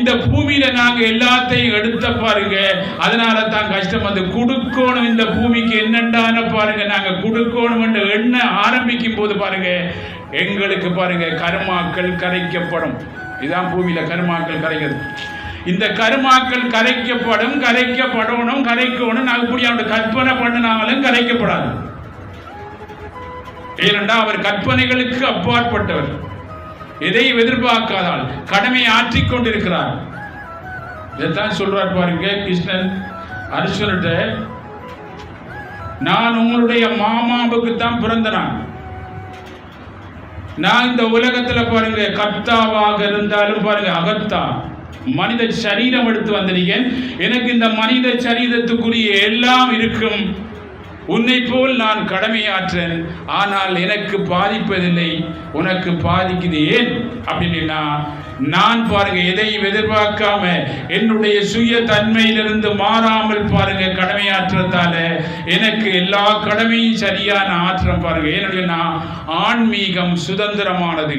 இந்த பூமியில நாங்க எல்லாத்தையும் எடுத்த பாருங்க. அதனால தான் கஷ்டம். வந்து கொடுக்கணும், இந்த பூமிக்கு என்னண்டான பாருங்க, நாங்க கொடுக்கணும் என்று எண்ண ஆரம்பிக்கும் போது பாருங்க எங்களுக்கு பாருங்க கர்மாக்கள் கரைக்கப்படும். இதுதான் பூமியில கர்மாக்கள் கரைக்கிறது. இந்த கர்மாக்கள் கரைக்கப்படணும், நாங்க கூடிய கற்பனை பண்ணினாலும் கரைக்கப்படாது. ஏனென்றால் அவர் கற்பனைகளுக்கு அப்பாற்பட்டவர், எதை எதிர்பார்க்காதால் கடமை ஆற்றிக் கொண்டிருக்கிறார். இதைத்தான் சொல்றார் பாருங்க கிருஷ்ணன் அர்ஜுனன்ட்ட, நான் உங்களுடைய மாமாவுக்கு தான் பிறந்தனான். நான் இந்த உலகத்துல பாருங்க கர்த்தாவாக இருந்தாலும் பாருங்க அகத்தா மனித சரீரம் எடுத்து வந்திருக்கேன். எனக்கு இந்த மனித சரீரத்துக்குரிய எல்லாம் இருக்கும். உன்னை போல் நான் கடமையாற்றேன், ஆனால் எனக்கு பாதிப்பதில்லை, உனக்கு பாதிக்குது. ஏன் அப்படின்னா நான் பாருங்க எதையும் எதிர்பார்க்காம என்னுடைய சுய தன்மையிலிருந்து மாறாமல் பாருங்க கடமையாற்றத்தால எனக்கு எல்லா கடமையும் சரியான ஆற்றம் பாருங்க. ஏன்னா ஆன்மீகம் சுதந்திரமானது.